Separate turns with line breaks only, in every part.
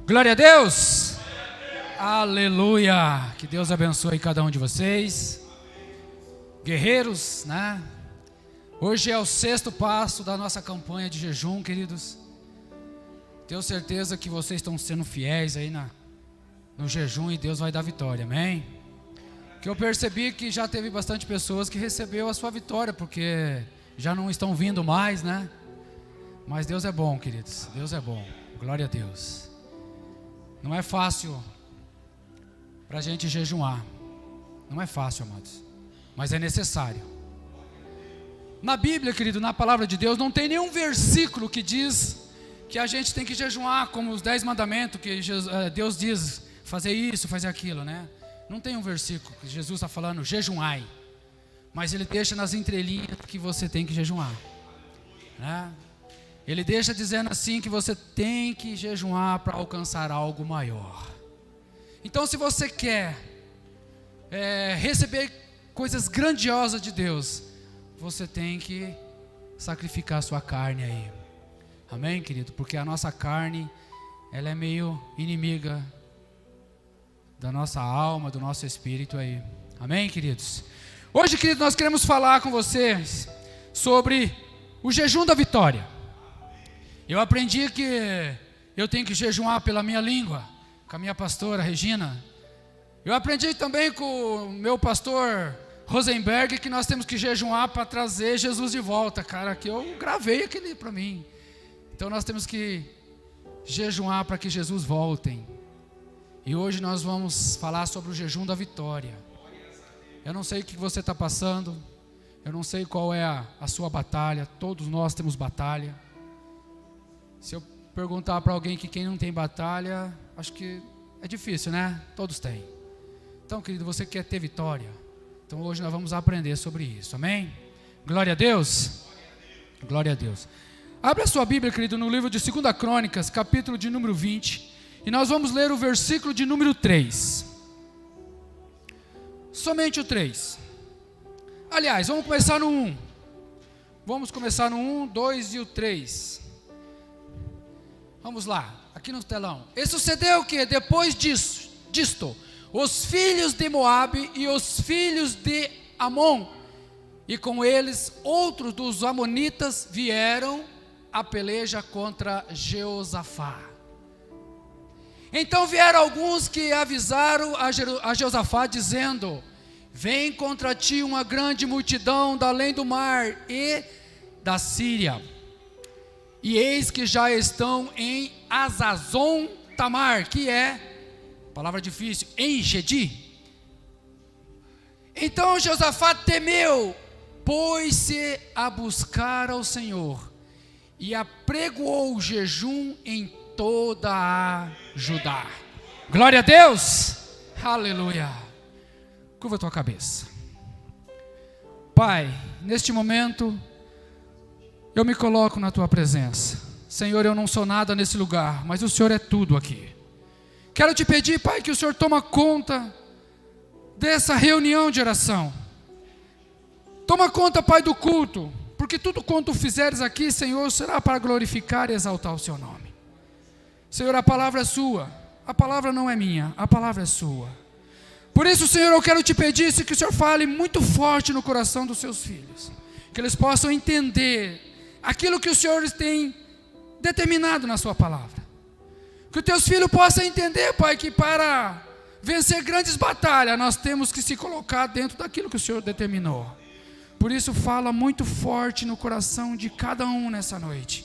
Glória a Deus! Aleluia! Que Deus abençoe cada um de vocês. Guerreiros, né? Hoje é o 6º passo da nossa campanha de jejum, queridos. Tenho certeza que vocês estão sendo fiéis aí no jejum e Deus vai dar vitória, amém? Que eu percebi que já teve bastante pessoas que recebeu a sua vitória, porque já não estão vindo mais, né? Mas Deus é bom, queridos, Deus é bom, glória a Deus. Não é fácil para a gente jejuar, não é fácil, amados, mas é necessário. Na Bíblia, querido, na palavra de Deus, não tem nenhum versículo que diz que a gente tem que jejuar como os 10 mandamentos, que Deus diz fazer isso, fazer aquilo, né? Não tem um versículo que Jesus está falando, jejuai, mas Ele deixa nas entrelinhas que você tem que jejuar, né? Ele deixa dizendo assim que você tem que jejuar para alcançar algo maior. Então, se você quer receber coisas grandiosas de Deus, você tem que sacrificar a sua carne aí. Amém, querido? Porque a nossa carne, ela é meio inimiga da nossa alma, do nosso espírito aí. Amém, queridos? Hoje, querido, nós queremos falar com vocês sobre o jejum da vitória. Eu aprendi que eu tenho que jejuar pela minha língua, com a minha pastora Regina. Eu aprendi também com o meu pastor Rosenberg que nós temos que jejuar para trazer Jesus de volta, cara, que eu gravei aquele para mim. Então nós temos que jejuar para que Jesus volte. E hoje nós vamos falar sobre o jejum da vitória. Eu não sei o que você está passando, eu não sei qual é a sua batalha, todos nós temos batalha. Se eu perguntar para alguém que quem não tem batalha, acho que é difícil, né? Todos têm. Então, querido, você quer ter vitória? Então hoje nós vamos aprender sobre isso, amém? Glória a Deus. Glória a Deus. Abra a sua Bíblia, querido, no livro de 2 Crônicas, capítulo de número 20. E nós vamos ler o versículo de número 3. Somente o 3. Aliás, vamos começar no 1. Vamos começar no 1, 2 e o 3. Vamos lá, aqui no telão. E sucedeu que depois disto, os filhos de Moabe e os filhos de Amon, e com eles outros dos amonitas, vieram a peleja contra Jeosafá. Então vieram alguns que avisaram a Jeosafá, dizendo: vem contra ti uma grande multidão da além do mar e da Síria. E eis que já estão em Azazon Tamar, que é, palavra difícil, em Gedi. Então Josafá temeu, pôs-se a buscar ao Senhor, e apregoou o jejum em toda a Judá. Glória a Deus, aleluia. Curva a tua cabeça. Pai, neste momento eu me coloco na tua presença. Senhor, eu não sou nada nesse lugar, mas o Senhor é tudo aqui. Quero te pedir, Pai, que o Senhor toma conta dessa reunião de oração. Toma conta, Pai, do culto, porque tudo quanto fizeres aqui, Senhor, será para glorificar e exaltar o seu nome. Senhor, a palavra é sua, a palavra não é minha, a palavra é sua. Por isso, Senhor, eu quero te pedir que o Senhor fale muito forte no coração dos seus filhos, que eles possam entender aquilo que o Senhor tem determinado na sua palavra. Que os teus filhos possam entender, Pai, que para vencer grandes batalhas, nós temos que se colocar dentro daquilo que o Senhor determinou. Por isso, fala muito forte no coração de cada um nessa noite.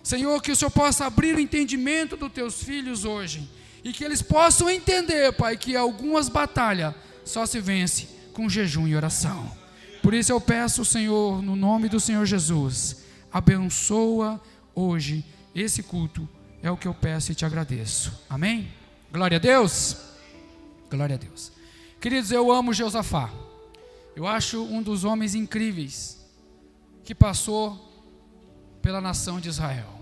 Senhor, que o Senhor possa abrir o entendimento dos teus filhos hoje, e que eles possam entender, Pai, que algumas batalhas só se vence com jejum e oração. Por isso eu peço, Senhor, no nome do Senhor Jesus, abençoa hoje esse culto, é o que eu peço e te agradeço, amém? Glória a Deus, glória a Deus. Queridos, eu amo Jeosafá, eu acho um dos homens incríveis que passou pela nação de Israel.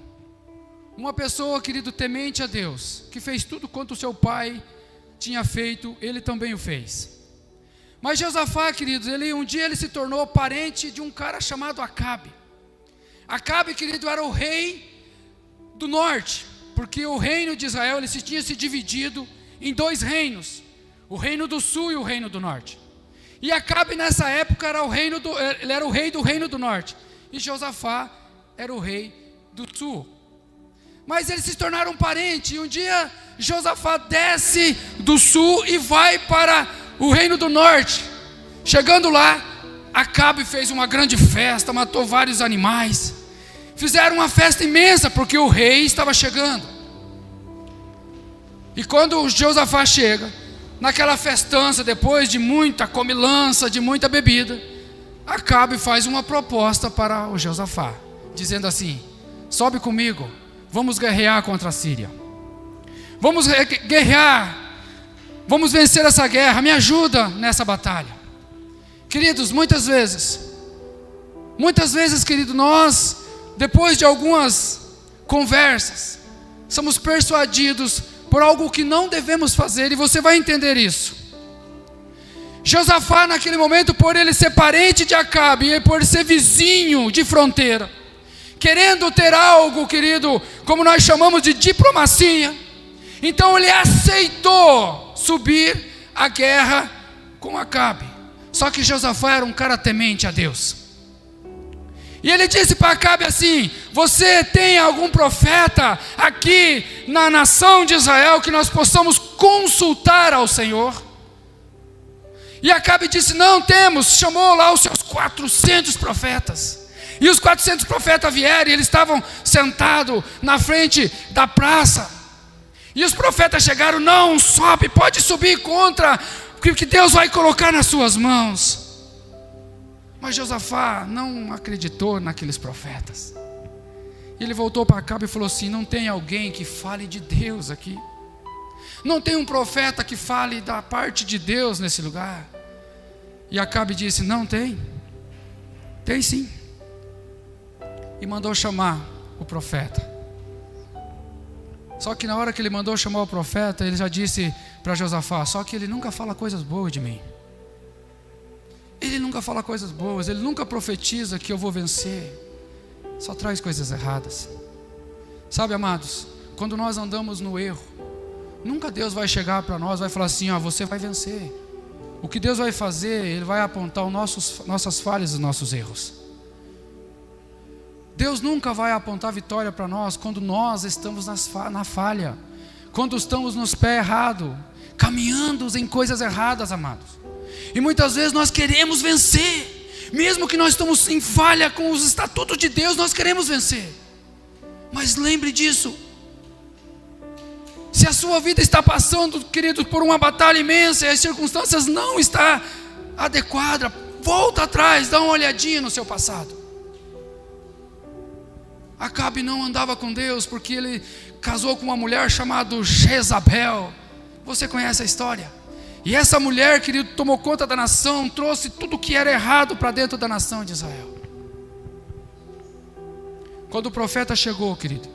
Uma pessoa, querido, temente a Deus, que fez tudo quanto o seu pai tinha feito, ele também o fez. Mas Jeosafá, queridos, um dia ele se tornou parente de um cara chamado Acabe. Acabe, querido, era o rei do norte. porque o reino de Israel ele tinha se dividido em 2 reinos, o reino do sul e o reino do norte. E Acabe nessa época ele era o rei do reino do norte, e Josafá era o rei do sul. Mas eles se tornaram parentes, e um dia Josafá desce do sul e vai para o reino do norte. Chegando lá, Acabe fez uma grande festa, matou vários animais, fizeram uma festa imensa, porque o rei estava chegando. E quando Josafá chega, naquela festança, depois de muita comilança, de muita bebida, Acabe faz uma proposta para o Josafá, dizendo assim: sobe comigo, vamos guerrear contra a Síria. Vamos guerrear, vamos vencer essa guerra, me ajuda nessa batalha. Queridos, muitas vezes, querido, nós, depois de algumas conversas, somos persuadidos por algo que não devemos fazer, e você vai entender isso. Josafá, naquele momento, por ele ser parente de Acabe, e por ser vizinho de fronteira, querendo ter algo, querido, como nós chamamos de diplomacia, então ele aceitou subir a guerra com Acabe. Só que Josafá era um cara temente a Deus, e ele disse para Acabe assim: você tem algum profeta aqui na nação de Israel que nós possamos consultar ao Senhor? E Acabe disse: não temos. Chamou lá os seus 400 profetas, e os 400 profetas vieram, e eles estavam sentados na frente da praça, e os profetas chegaram: não, sobe, pode subir contra o que Deus vai colocar nas suas mãos. Mas Josafá não acreditou naqueles profetas. Ele voltou para Acabe e falou assim: não tem alguém que fale de Deus aqui? Não tem um profeta que fale da parte de Deus nesse lugar? E Acabe disse: não tem. Tem sim. E mandou chamar o profeta. Só que na hora que ele mandou chamar o profeta, ele já disse para Josafá: só que ele nunca fala coisas boas de mim. Ele nunca fala coisas boas, ele nunca profetiza que eu vou vencer, só traz coisas erradas. Sabe, amados, quando nós andamos no erro, nunca Deus vai chegar para nós, vai falar assim: ó, você vai vencer. O que Deus vai fazer, Ele vai apontar nossas falhas e os nossos erros. Deus nunca vai apontar vitória para nós quando nós estamos na falha, quando estamos nos pés errados, caminhando em coisas erradas, amados. E muitas vezes nós queremos vencer, mesmo que nós estamos em falha com os estatutos de Deus, nós queremos vencer. Mas lembre disso: se a sua vida está passando, querido, por uma batalha imensa, e as circunstâncias não estão adequadas, volta atrás, dá uma olhadinha no seu passado. Acabe não andava com Deus porque ele casou com uma mulher chamada Jezabel. Você conhece a história? E essa mulher, querido, tomou conta da nação, trouxe tudo que era errado para dentro da nação de Israel. Quando o profeta chegou, querido,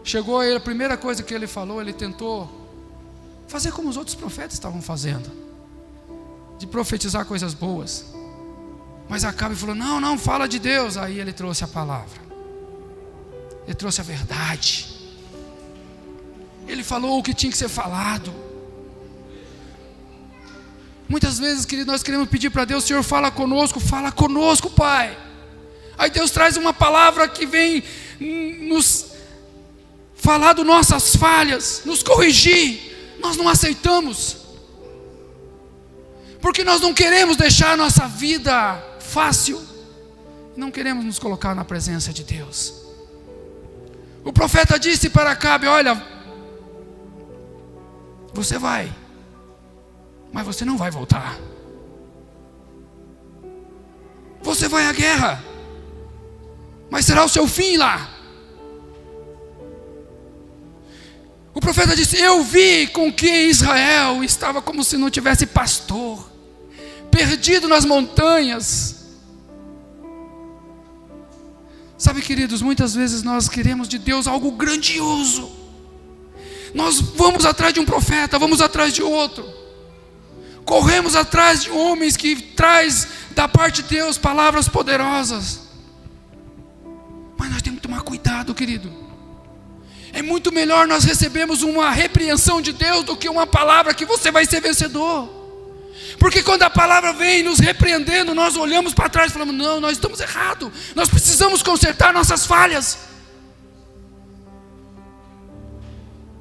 chegou ele, a primeira coisa que ele falou, ele tentou fazer como os outros profetas estavam fazendo, de profetizar coisas boas. Mas Acabe falou: não, não, fala de Deus. Aí ele trouxe a palavra, ele trouxe a verdade, ele falou o que tinha que ser falado. Muitas vezes, querido, nós queremos pedir para Deus: Senhor, fala conosco, Pai. Aí Deus traz uma palavra que vem nos falar das nossas falhas, nos corrigir. Nós não aceitamos, porque nós não queremos deixar a nossa vida fácil, não queremos nos colocar na presença de Deus. O profeta disse para Acabe: olha, você vai, mas você não vai voltar. Você vai à guerra, mas será o seu fim lá. O profeta disse: eu vi com que Israel estava como se não tivesse pastor, perdido nas montanhas. Sabe, queridos, muitas vezes nós queremos de Deus algo grandioso. Nós vamos atrás de um profeta, vamos atrás de outro, corremos atrás de homens que traz da parte de Deus palavras poderosas. Mas nós temos que tomar cuidado, querido. É muito melhor nós recebermos uma repreensão de Deus do que uma palavra que você vai ser vencedor. Porque quando a palavra vem nos repreendendo, nós olhamos para trás e falamos: não, nós estamos errados, nós precisamos consertar nossas falhas.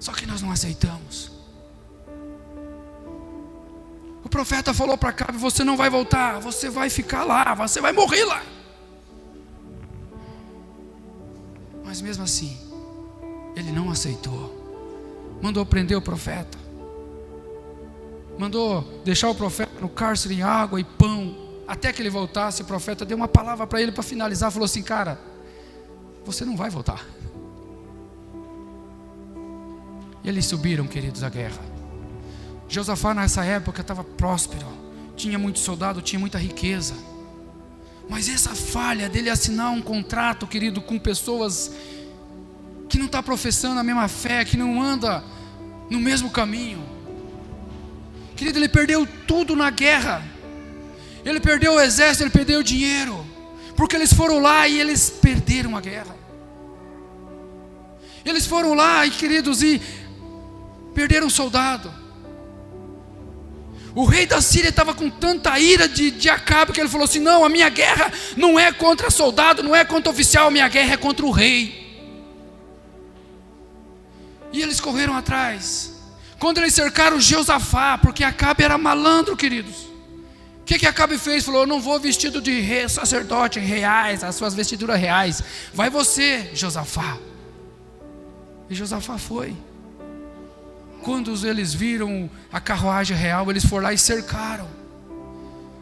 Só que nós não aceitamos. O profeta falou para Acabe: você não vai voltar, você vai ficar lá, você vai morrer lá. Mas mesmo assim, ele não aceitou. Mandou prender o profeta, mandou deixar o profeta no cárcere em água e pão, até que ele voltasse. O profeta deu uma palavra para ele para finalizar, falou assim: cara, você não vai voltar. E eles subiram, queridos, à guerra. Josafá nessa época estava próspero, tinha muito soldado, tinha muita riqueza. Mas essa falha dele assinar um contrato, querido, com pessoas que não estão professando a mesma fé, que não anda no mesmo caminho. Querido, ele perdeu tudo na guerra. Ele perdeu o exército, ele perdeu o dinheiro, porque eles foram lá e eles perderam a guerra. Eles foram lá, e queridos, e perderam um soldado. O rei da Síria estava com tanta ira de Acabe, que ele falou assim: não, a minha guerra não é contra soldado, não é contra oficial, a minha guerra é contra o rei. E eles correram atrás. Quando eles cercaram Josafá, porque Acabe era malandro, queridos, o que Acabe fez? Falou: eu não vou vestido de rei, sacerdote reais, as suas vestiduras reais, vai você, Josafá. E Josafá foi. Quando eles viram a carruagem real, eles foram lá e cercaram.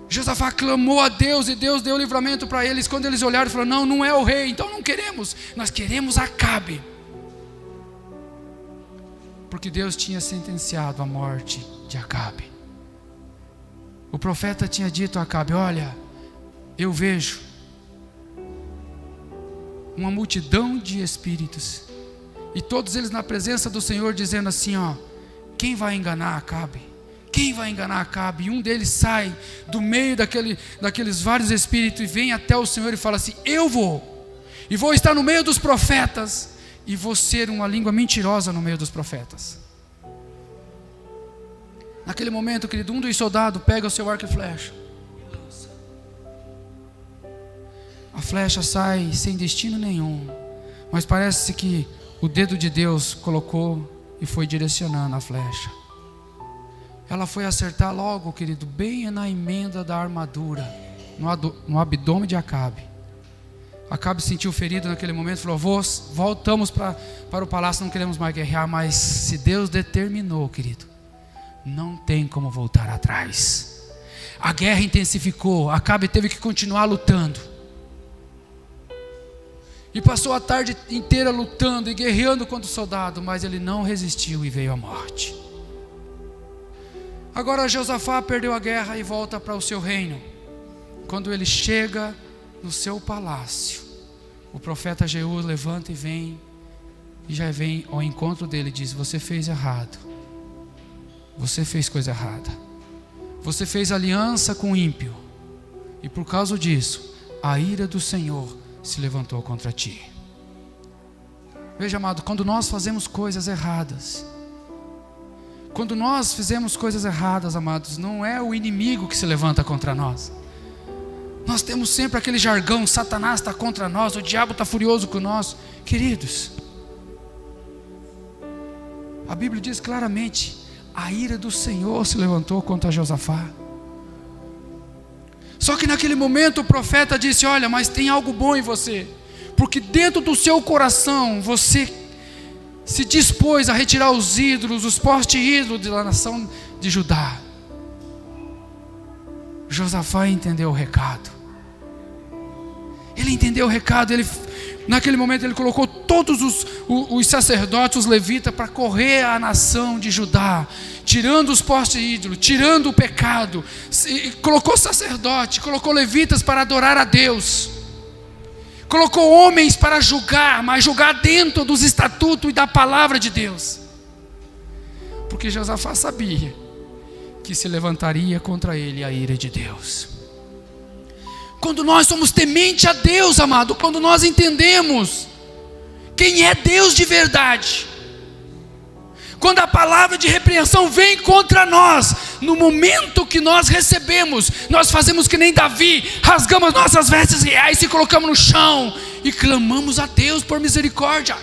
Josafá clamou a Deus e Deus deu livramento para eles. Quando eles olharam, falaram: não, não é o rei, então não queremos, nós queremos Acabe. Porque Deus tinha sentenciado a morte de Acabe. O profeta tinha dito a Acabe: olha, eu vejo uma multidão de espíritos, e todos eles na presença do Senhor, dizendo assim: ó, quem vai enganar Acabe? Quem vai enganar Acabe? E um deles sai do meio daqueles vários espíritos e vem até o Senhor e fala assim: eu vou, e vou estar no meio dos profetas, e vou ser uma língua mentirosa no meio dos profetas. Naquele momento, querido, um dos soldados pega o seu arco e flecha e lança. A flecha sai sem destino nenhum, mas parece que o dedo de Deus colocou e foi direcionando a flecha. Ela foi acertar logo, querido, bem na emenda da armadura, no abdômen de Acabe. Acabe se sentiu ferido naquele momento, falou: voltamos para o palácio, não queremos mais guerrear. Mas se Deus determinou, querido, não tem como voltar atrás. A guerra intensificou, Acabe teve que continuar lutando. E passou a tarde inteira lutando e guerreando contra o soldado, mas ele não resistiu e veio a morte. Agora Josafá perdeu a guerra e volta para o seu reino. Quando ele chega no seu palácio, o profeta Jeú levanta e vem, e já vem ao encontro dele e diz: você fez errado, você fez coisa errada, você fez aliança com o ímpio, e por causa disso a ira do Senhor se levantou contra ti. Veja, amado, quando nós fazemos coisas erradas, quando nós fizemos coisas erradas, amados, não é o inimigo que se levanta contra nós. Nós temos sempre aquele jargão: Satanás está contra nós, o diabo está furioso com nós. Queridos, a Bíblia diz claramente: a ira do Senhor se levantou contra Josafá. Só que naquele momento o profeta disse: olha, mas tem algo bom em você, porque dentro do seu coração você se dispôs a retirar os ídolos, os postes ídolos da nação de Judá. Josafá entendeu o recado. Ele entendeu o recado. Naquele momento ele colocou todos os sacerdotes, os levitas, para correr a nação de Judá, tirando os postes ídolos, tirando o pecado. Colocou sacerdote, colocou levitas para adorar a Deus, colocou homens para julgar, mas julgar dentro dos estatutos e da palavra de Deus, porque Josafá sabia que se levantaria contra ele a ira de Deus. Quando nós somos temente a Deus, amado, quando nós entendemos Quem é Deus de verdade? Quando a palavra de repreensão vem contra nós, no momento que nós recebemos, nós fazemos que nem Davi, rasgamos nossas vestes reais, se colocamos no chão e clamamos a Deus por misericórdia.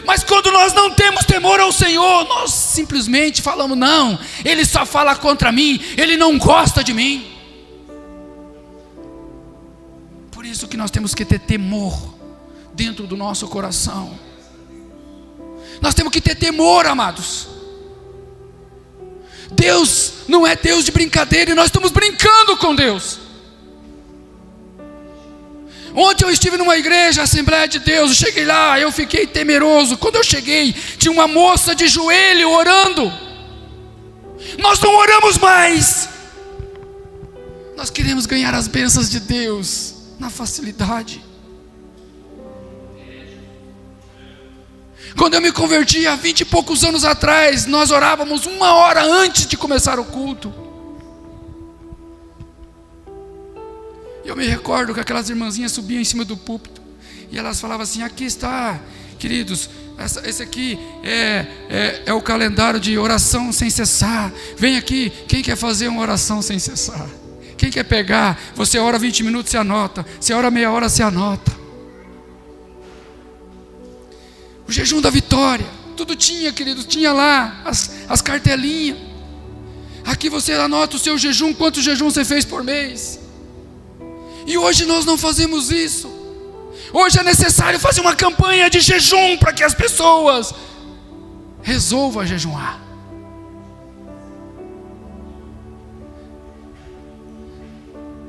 Mas quando nós não temos temor ao Senhor, nós simplesmente falamos: não, Ele só fala contra mim, Ele não gosta de mim. Por isso que nós temos que ter temor dentro do nosso coração. Nós temos que ter temor, amados. Deus não é Deus de brincadeira e nós estamos brincando com Deus. Ontem eu estive numa igreja, Assembleia de Deus, eu cheguei lá, eu fiquei temeroso. Quando eu cheguei, tinha uma moça de joelho orando. Nós não oramos mais. Nós queremos ganhar as bênçãos de Deus na facilidade. Quando eu me converti há 20 e poucos anos atrás, nós orávamos 1 hora antes de começar o culto. Eu me recordo que aquelas irmãzinhas subiam em cima do púlpito e elas falavam assim: aqui está, queridos, esse aqui é o calendário de oração sem cessar. Vem aqui, quem quer fazer uma oração sem cessar? Quem quer pegar? Você ora 20 minutos, você anota. Você ora meia hora, você anota. O jejum da vitória, tudo tinha, queridos, tinha lá as cartelinhas. Aqui você anota o seu jejum, quanto jejum você fez por mês. E hoje nós não fazemos isso. Hoje é necessário fazer uma campanha de jejum para que as pessoas resolvam jejuar.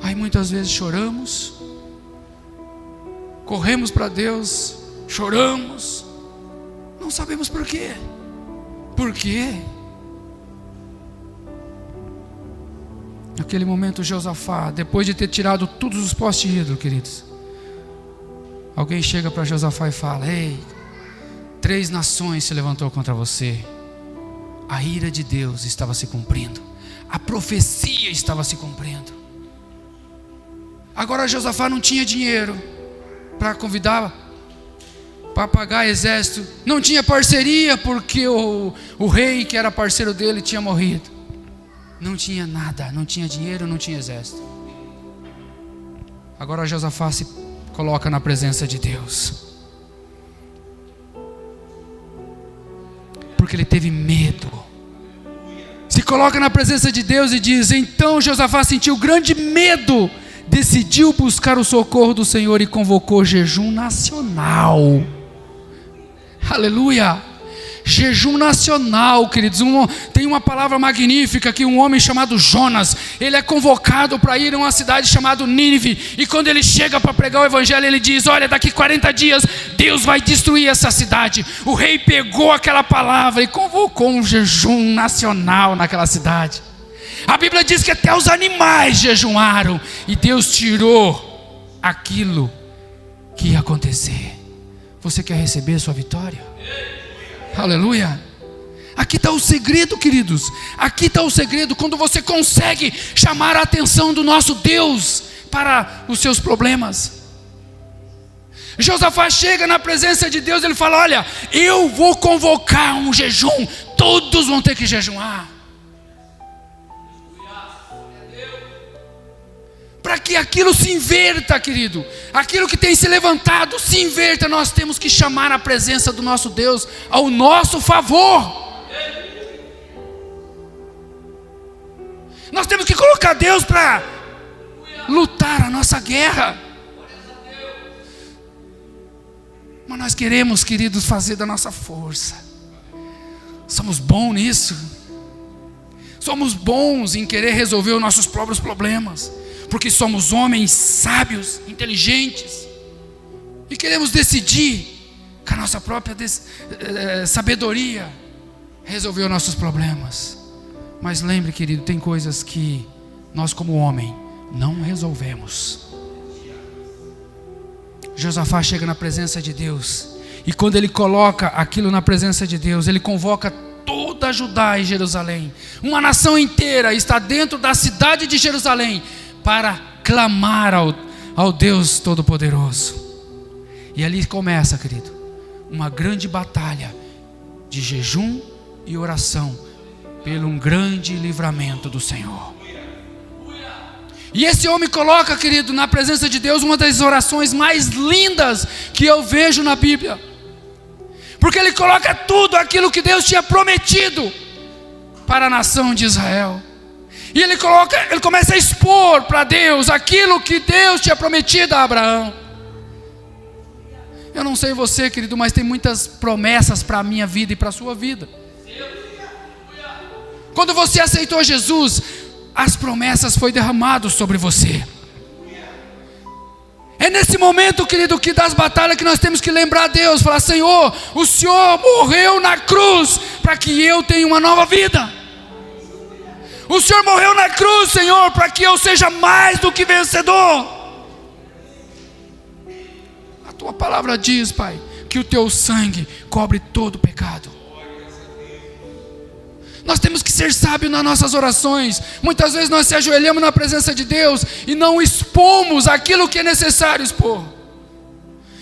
Aí muitas vezes choramos, corremos para Deus, choramos, não sabemos por quê. Por quê? Naquele momento Josafá, depois de ter tirado todos os postes de ídolo, queridos, alguém chega para Josafá e fala: ei, 3 nações se levantou contra você. A ira de Deus estava se cumprindo, a profecia estava se cumprindo. Agora Josafá não tinha dinheiro para convidar, para pagar exército, não tinha parceria porque o rei que era parceiro dele tinha morrido. Não tinha nada, não tinha dinheiro, não tinha exército. Agora Josafá se coloca na presença de Deus, porque ele teve medo. Se coloca na presença de Deus e diz: então Josafá sentiu grande medo, decidiu buscar o socorro do Senhor e convocou jejum nacional. Aleluia! Jejum nacional, queridos. Tem uma palavra magnífica que um homem chamado Jonas, ele é convocado para ir a uma cidade chamada Nínive, e quando ele chega para pregar o evangelho, ele diz: olha, daqui 40 dias Deus vai destruir essa cidade. O rei pegou aquela palavra e convocou um jejum nacional naquela cidade. A Bíblia diz que até os animais jejuaram, e Deus tirou aquilo que ia acontecer. Você quer receber sua vitória? Aleluia. Aqui está o segredo, queridos. Aqui está o segredo. Quando você consegue chamar a atenção do nosso Deus para os seus problemas. Josafá chega na presença de Deus, ele fala: olha, eu vou convocar um jejum, todos vão ter que jejuar, para que aquilo se inverta, querido. Aquilo que tem se levantado se inverta. Nós temos que chamar a presença do nosso Deus ao nosso favor. Nós temos que colocar Deus para lutar a nossa guerra. Mas nós queremos, queridos, fazer da nossa força. Somos bons nisso. Somos bons em querer resolver os nossos próprios problemas, porque somos homens sábios, inteligentes, e queremos decidir com a nossa própria sabedoria resolver os nossos problemas. Mas lembre, querido, tem coisas que nós como homem não resolvemos. Josafá chega na presença de Deus, e quando ele coloca aquilo na presença de Deus, ele convoca toda a Judá e Jerusalém. Uma nação inteira está dentro da cidade de Jerusalém para clamar ao Deus Todo-Poderoso. E ali começa, querido, uma grande batalha de jejum e oração pelo um grande livramento do Senhor. E esse homem coloca, querido, na presença de Deus, uma das orações mais lindas que eu vejo na Bíblia. Porque ele coloca tudo aquilo que Deus tinha prometido para a nação de Israel. E ele começa a expor para Deus aquilo que Deus tinha prometido a Abraão. Eu não sei você, querido, mas tem muitas promessas para a minha vida e para a sua vida. Quando você aceitou Jesus, as promessas foram derramadas sobre você. É nesse momento, querido, que das batalhas que nós temos que lembrar a Deus, falar: Senhor, o Senhor morreu na cruz para que eu tenha uma nova vida. O Senhor morreu na cruz, Senhor, para que eu seja mais do que vencedor. A tua palavra diz, Pai, que o teu sangue cobre todo pecado. Nós temos que ser sábios nas nossas orações. Muitas vezes nós se ajoelhamos na presença de Deus e não expomos aquilo que é necessário expor.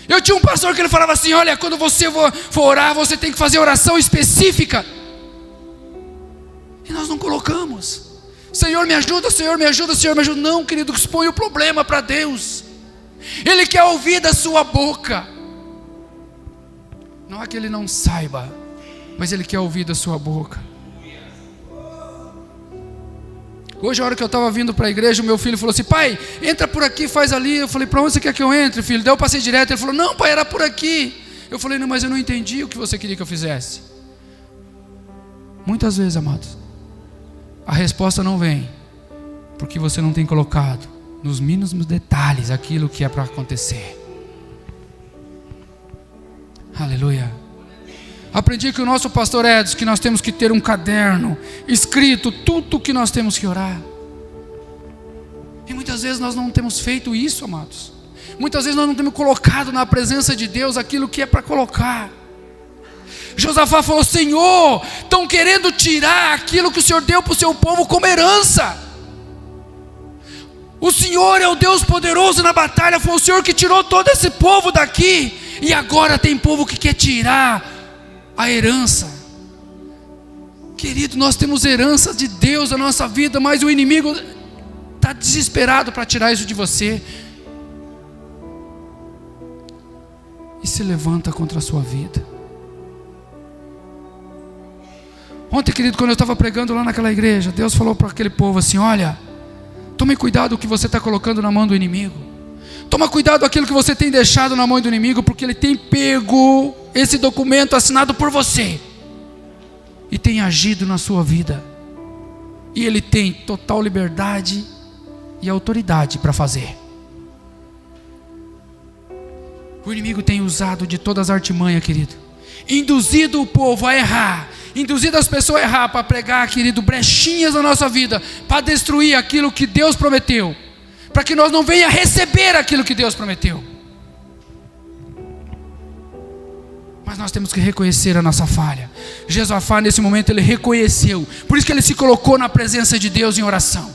Eu tinha um pastor que ele falava assim: olha, quando você for orar, você tem que fazer oração específica. E nós não colocamos. Senhor me ajuda, Senhor me ajuda, Senhor me ajuda. Não, querido, expõe o problema para Deus. Ele quer ouvir da sua boca. Não é que ele não saiba, mas ele quer ouvir da sua boca. Hoje, a hora que eu estava vindo para a igreja, o meu filho falou assim: pai, entra por aqui, faz ali. Eu falei: para onde você quer que eu entre, filho? Daí eu passei direto. Ele falou: não, pai, era por aqui. Eu falei: não, mas eu não entendi o que você queria que eu fizesse. Muitas vezes, amados, a resposta não vem porque você não tem colocado nos mínimos detalhes aquilo que é para acontecer. Aleluia. Aprendi que o nosso pastor Edson, que nós temos que ter um caderno escrito tudo o que nós temos que orar. E muitas vezes nós não temos feito isso, amados. Muitas vezes nós não temos colocado na presença de Deus aquilo que é para colocar. Josafá falou: Senhor, estão querendo tirar aquilo que o Senhor deu para o seu povo como herança. O Senhor é o Deus poderoso na batalha. Foi o Senhor que tirou todo esse povo daqui. E agora tem povo que quer tirar a herança. Querido, nós temos herança de Deus na nossa vida, mas o inimigo está desesperado para tirar isso de você. E se levanta contra a sua vida. Ontem, querido, quando eu estava pregando lá naquela igreja, Deus falou para aquele povo assim: olha, tome cuidado com o que você está colocando na mão do inimigo. Toma cuidado com aquilo que você tem deixado na mão do inimigo, porque ele tem pego esse documento assinado por você e tem agido na sua vida. E ele tem total liberdade e autoridade para fazer. O inimigo tem usado de todas as artimanhas, querido, induzido o povo a errar, induzido as pessoas a errar, para pregar, querido, brechinhas na nossa vida, para destruir aquilo que Deus prometeu, para que nós não venha receber aquilo que Deus prometeu. Mas nós temos que reconhecer a nossa falha. Josafá, nesse momento, ele reconheceu. Por isso que ele se colocou na presença de Deus em oração,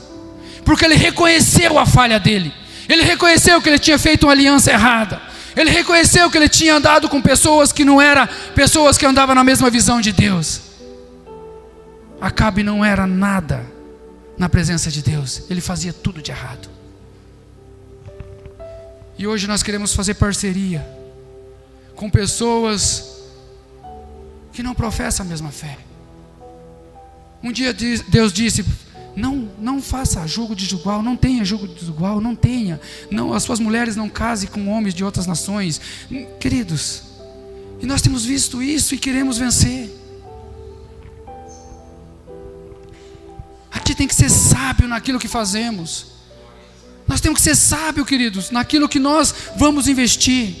porque ele reconheceu a falha dele. Ele reconheceu que ele tinha feito uma aliança errada. Ele reconheceu que ele tinha andado com pessoas que não eram pessoas que andavam na mesma visão de Deus. Acabe não era nada na presença de Deus. Ele fazia tudo de errado. E hoje nós queremos fazer parceria com pessoas que não professam a mesma fé. Um dia Deus disse: não faça julgo desigual, não tenha julgo desigual, não tenha. Não, as suas mulheres não casem com homens de outras nações. Queridos, e nós temos visto isso e queremos vencer. A gente tem que ser sábio naquilo que fazemos. Nós temos que ser sábios, queridos, naquilo que nós vamos investir.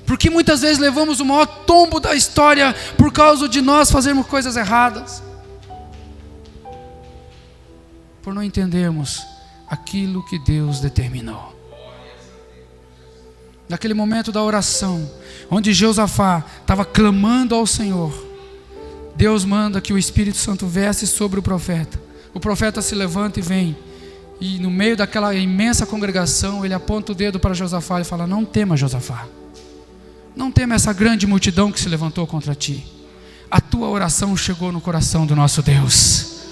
Porque muitas vezes levamos o maior tombo da história por causa de nós fazermos coisas erradas, por não entendermos aquilo que Deus determinou. Naquele momento da oração, onde Josafá estava clamando ao Senhor, Deus manda que o Espírito Santo desce sobre o profeta. O profeta se levanta e vem. E no meio daquela imensa congregação, ele aponta o dedo para Josafá e fala: não tema, Josafá. Não tema essa grande multidão que se levantou contra ti. A tua oração chegou no coração do nosso Deus.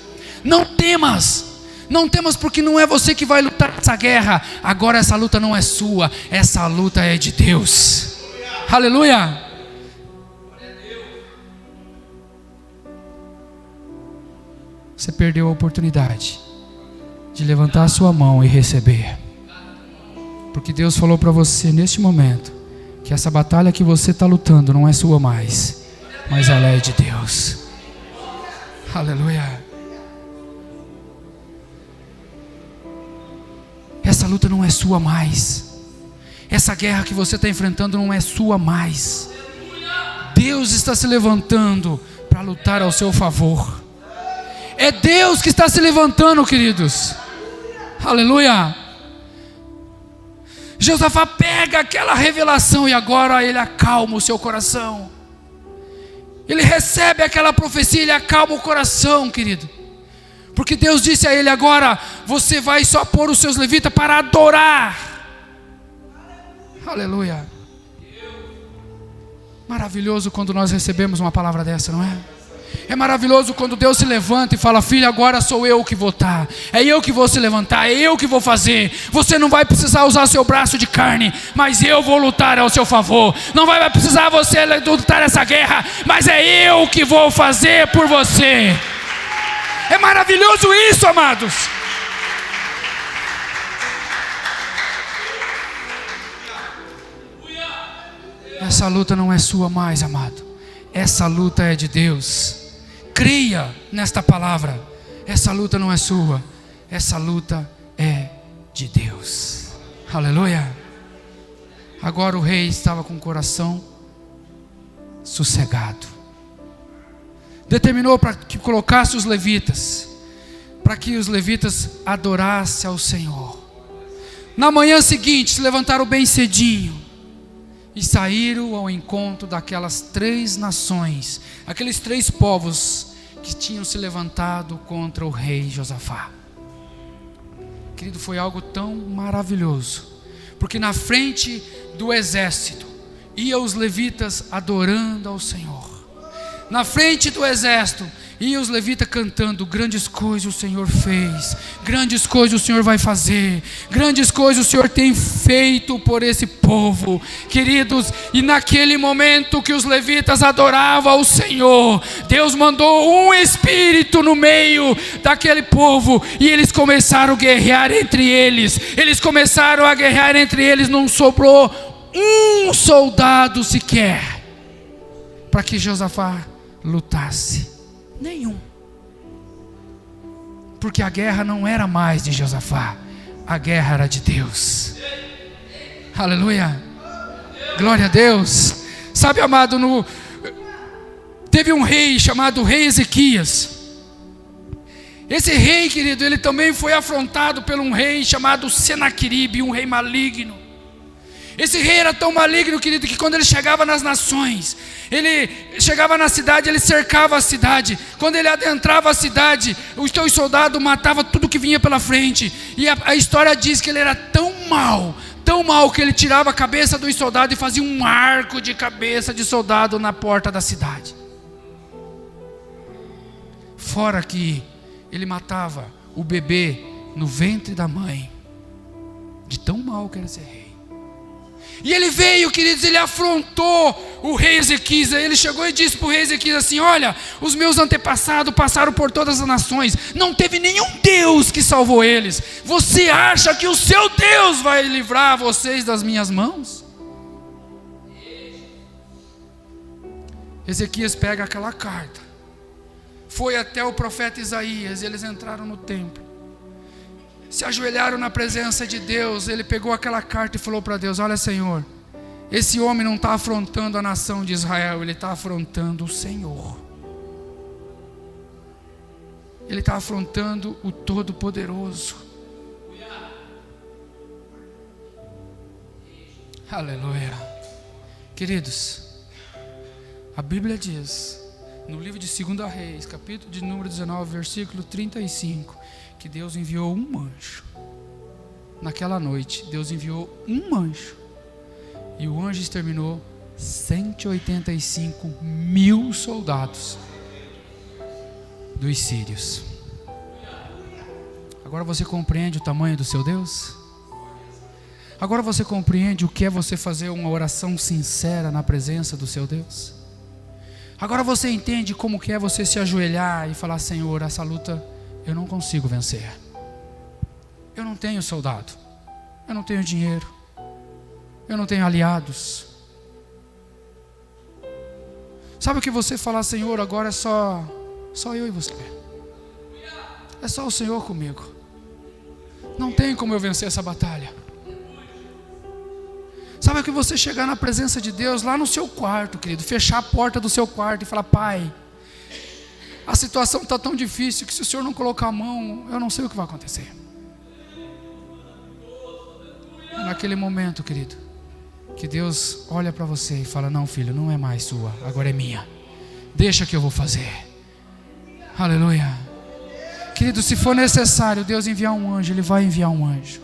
Não temas. Não temas, porque não é você que vai lutar essa guerra. Agora essa luta não é sua, essa luta é de Deus. Aleluia. Você perdeu a oportunidade de levantar a sua mão e receber, porque Deus falou para você neste momento que essa batalha que você está lutando não é sua mais, mas ela é de Deus. Aleluia. Essa luta não é sua mais. Essa guerra que você está enfrentando não é sua mais. Deus está se levantando para lutar ao seu favor. É Deus que está se levantando, queridos. Aleluia. Josafá pega aquela revelação e agora ele acalma o seu coração. Ele recebe aquela profecia, ele acalma o coração, querido. Porque Deus disse a ele: agora você vai só pôr os seus levitas para adorar. Aleluia. Maravilhoso quando nós recebemos uma palavra dessa, não é? É maravilhoso quando Deus se levanta e fala: filho, agora sou eu que vou estar. É eu que vou se levantar, é eu que vou fazer. Você não vai precisar usar seu braço de carne, mas eu vou lutar ao seu favor. Não vai precisar você lutar essa guerra, mas é eu que vou fazer por você. É maravilhoso isso, amados. Essa luta não é sua mais, amado. Essa luta é de Deus. Creia nesta palavra. Essa luta não é sua. Essa luta é de Deus. Aleluia. Agora o rei estava com o coração sossegado. Determinou para que colocasse os levitas, para que os levitas adorassem ao Senhor. Na manhã seguinte se levantaram bem cedinho e saíram ao encontro daquelas 3 nações, aqueles 3 povos que tinham se levantado contra o rei Josafá. Querido, foi algo tão maravilhoso, porque na frente do exército iam os levitas adorando ao Senhor. Na frente do exército iam os levitas cantando: grandes coisas o Senhor fez, grandes coisas o Senhor vai fazer, grandes coisas o Senhor tem feito por esse povo, queridos. E naquele momento que os levitas adoravam ao Senhor, Deus mandou um espírito no meio daquele povo, e eles começaram a guerrear entre eles. Não sobrou um soldado sequer para que Josafá lutasse. Nenhum. Porque a guerra não era mais de Josafá, a guerra era de Deus. Aleluia. Glória a Deus. Sabe, amado, teve um rei chamado rei Ezequias. Esse rei, querido, ele também foi afrontado por um rei chamado Senaqueribe, um rei maligno. Esse rei era tão maligno, querido, que quando ele chegava nas nações, ele chegava na cidade, ele cercava a cidade. Quando ele adentrava a cidade, os teus soldados matavam tudo que vinha pela frente. E a história diz que ele era tão mal, que ele tirava a cabeça dos soldados e fazia um arco de cabeça de soldado na porta da cidade. Fora que ele matava o bebê no ventre da mãe, de tão mal que era esse rei. E ele veio, queridos, ele afrontou o rei Ezequias. Ele chegou e disse para o rei Ezequias assim: olha, os meus antepassados passaram por todas as nações, não teve nenhum Deus que salvou eles. Você acha que o seu Deus vai livrar vocês das minhas mãos? Ezequias pega aquela carta, foi até o profeta Isaías. Eles entraram no templo, se ajoelharam na presença de Deus. Ele pegou aquela carta e falou para Deus: olha, Senhor, esse homem não está afrontando a nação de Israel, ele está afrontando o Senhor. Ele está afrontando o Todo-Poderoso. Aleluia. Queridos, a Bíblia diz, no livro de 2 Reis, capítulo de número 19, versículo 35, que Deus enviou um anjo. Naquela noite, Deus enviou um anjo, e o anjo exterminou 185 mil soldados dos sírios. Agora você compreende o tamanho do seu Deus? Agora você compreende o que é você fazer uma oração sincera na presença do seu Deus? Agora você entende como que é você se ajoelhar e falar: Senhor, essa luta eu não consigo vencer. Eu não tenho soldado, eu não tenho dinheiro, eu não tenho aliados. Sabe o que você falar: Senhor, agora é só eu e você. É só o Senhor comigo. Não tem como eu vencer essa batalha. Sabe o que você chegar na presença de Deus lá no seu quarto, querido, fechar a porta do seu quarto e falar: Pai, a situação está tão difícil que se o Senhor não colocar a mão, eu não sei o que vai acontecer. É naquele momento, querido, que Deus olha para você e fala: não, filho, não é mais sua, agora é minha. Deixa que eu vou fazer. Aleluia. Querido, se for necessário Deus enviar um anjo, Ele vai enviar um anjo.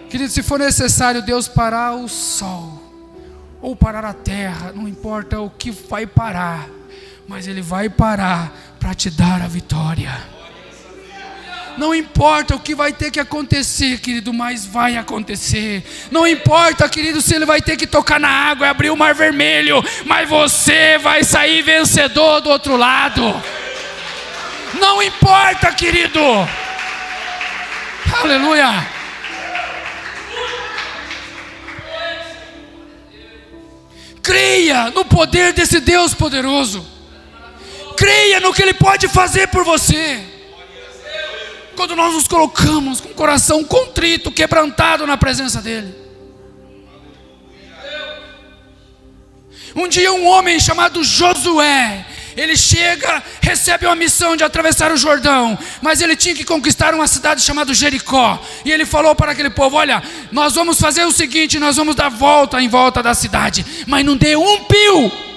Querido, se for necessário Deus parar o sol ou parar a terra, não importa o que vai parar, mas Ele vai parar para te dar a vitória. Não importa o que vai ter que acontecer, querido, mas vai acontecer. Não importa, querido, se Ele vai ter que tocar na água e abrir o mar vermelho, mas você vai sair vencedor do outro lado. Não importa, querido. Aleluia. Creia no poder desse Deus poderoso. Creia no que Ele pode fazer por você. Quando nós nos colocamos com o coração contrito, quebrantado na presença dEle. Um dia um homem chamado Josué, ele chega, recebe uma missão de atravessar o Jordão, mas ele tinha que conquistar uma cidade chamada Jericó. E ele falou para aquele povo: olha, nós vamos fazer o seguinte, nós vamos dar volta em volta da cidade, mas não dê um pio.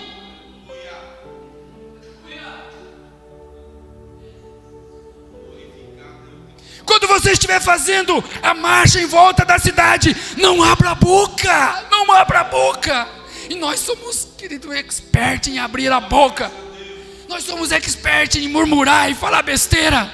Quando você estiver fazendo a marcha em volta da cidade, não abra a boca, não abra a boca. E nós somos, querido, expert em abrir a boca. Nós somos expert em murmurar e falar besteira.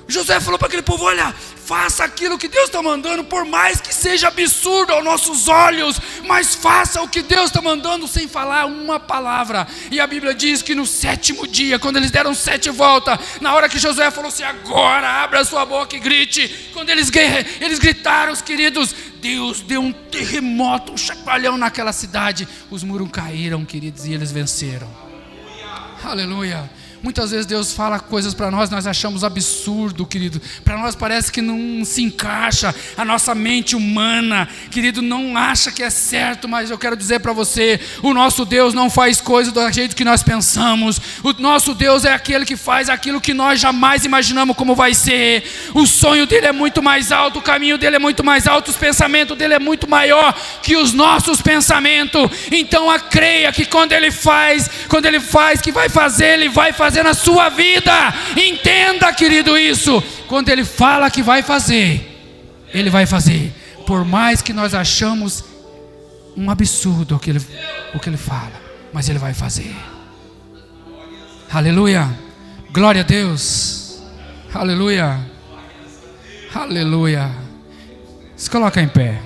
José falou para aquele povo: olha, faça aquilo que Deus está mandando, por mais que seja absurdo aos nossos olhos, mas faça o que Deus está mandando sem falar uma palavra. E a Bíblia diz que no 7º dia, quando eles deram 7 voltas, na hora que Josué falou assim: agora abra a sua boca e grite, quando eles gritaram, os queridos, Deus deu um terremoto, um chacoalhão naquela cidade. Os muros caíram, queridos, e eles venceram. Aleluia. Muitas vezes Deus fala coisas para nós achamos absurdo, querido. Para nós parece que não se encaixa. A nossa mente humana, querido, não acha que é certo. Mas eu quero dizer para você: o nosso Deus não faz coisas do jeito que nós pensamos. O nosso Deus é aquele que faz aquilo que nós jamais imaginamos como vai ser. O sonho dele é muito mais alto, o caminho dele é muito mais alto, os pensamentos dele é muito maior que os nossos pensamentos. Então creia que quando ele faz que vai fazer, ele vai fazer na sua vida. Entenda, querido, isso. Quando Ele fala que vai fazer, Ele vai fazer. Por mais que nós achamos um absurdo o que Ele fala, mas Ele vai fazer. Aleluia. Glória a Deus. Aleluia. Aleluia. Se coloca em pé.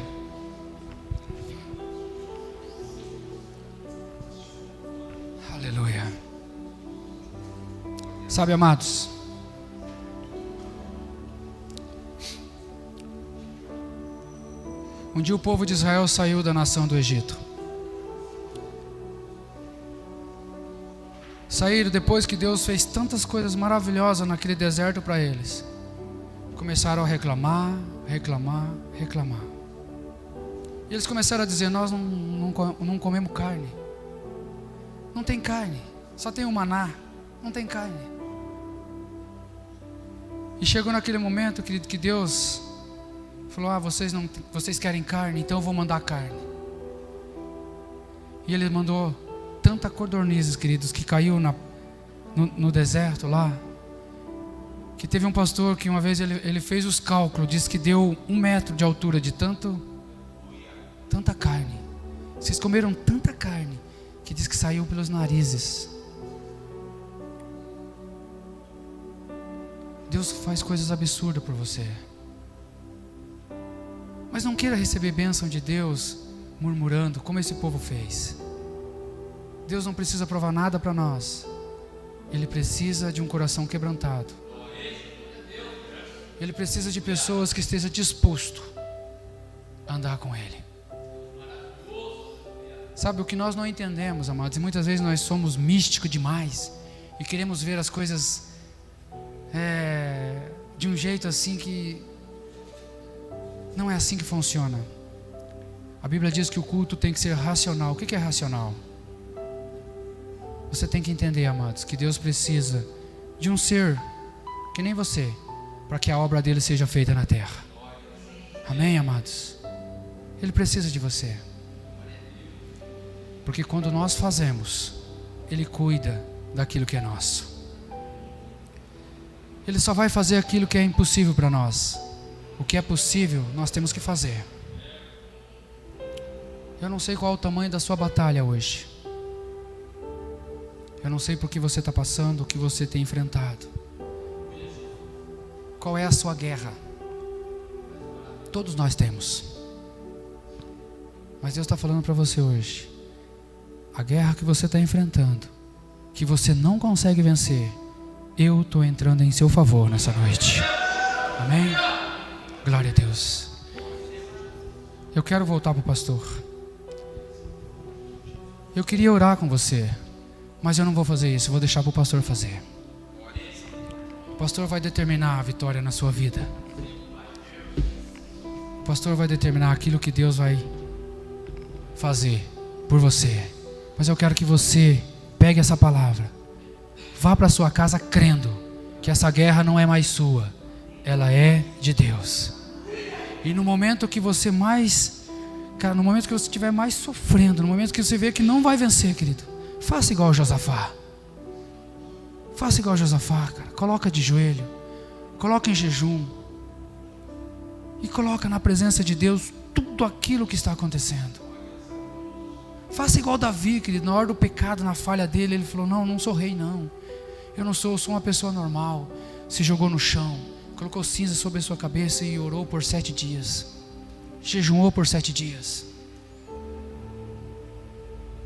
Sabe, amados, um dia o povo de Israel saiu da nação do Egito. Saíram depois que Deus fez tantas coisas maravilhosas naquele deserto para eles. Começaram a reclamar. E eles começaram a dizer: nós não comemos carne. Não tem carne, só tem o maná, não tem carne. E chegou naquele momento, querido, que Deus falou: vocês querem carne, então eu vou mandar carne. E Ele mandou tanta codornizes, queridos, que caiu no deserto lá, que teve um pastor que uma vez ele fez os cálculos, disse que deu 1 metro de altura de tanta carne. Vocês comeram tanta carne que diz que saiu pelos narizes. Deus faz coisas absurdas por você. Mas não queira receber bênção de Deus murmurando, como esse povo fez. Deus não precisa provar nada para nós. Ele precisa de um coração quebrantado. Ele precisa de pessoas que estejam dispostas a andar com Ele. Sabe o que nós não entendemos, amados? E muitas vezes nós somos místicos demais e queremos ver as coisas de um jeito assim que não é assim que funciona. A Bíblia diz que o culto tem que ser racional. O que é racional? Você tem que entender, amados, que Deus precisa de um ser que nem você, para que a obra dele seja feita na terra. Amém, amados? Ele precisa de você. Porque quando nós fazemos, Ele cuida daquilo que é nosso. Ele só vai fazer aquilo que é impossível para nós. O que é possível, nós temos que fazer. Eu não sei qual é o tamanho da sua batalha hoje. Eu não sei por que você está passando, o que você tem enfrentado. Qual é a sua guerra? Todos nós temos. Mas Deus está falando para você hoje. A guerra que você está enfrentando, que você não consegue vencer, eu estou entrando em seu favor nessa noite. Amém? Glória a Deus. Eu quero voltar para o pastor. Eu queria orar com você, mas eu não vou fazer isso, eu vou deixar para o pastor fazer. O pastor vai determinar a vitória na sua vida. O pastor vai determinar aquilo que Deus vai fazer por você. Mas eu quero que você pegue essa palavra, vá para sua casa crendo que essa guerra não é mais sua, ela é de Deus. E no momento que você no momento que você estiver mais sofrendo, no momento que você vê que não vai vencer, querido, faça igual Josafá. Faça igual Josafá, cara. Coloca de joelho, coloca em jejum e coloca na presença de Deus tudo aquilo que está acontecendo. Faça igual Davi, querido. Na hora do pecado, na falha dele, ele falou: não sou rei não. Eu sou uma pessoa normal. Se jogou no chão, colocou cinza sobre a sua cabeça e orou por 7 dias. Jejuou por 7 dias.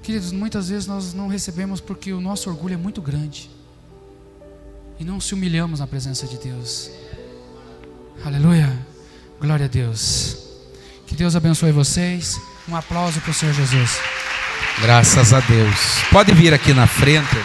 Queridos, muitas vezes nós não recebemos porque o nosso orgulho é muito grande e não se humilhamos na presença de Deus. Aleluia, glória a Deus. Que Deus abençoe vocês. Um aplauso para o Senhor Jesus.
Graças a Deus. Pode vir aqui na frente.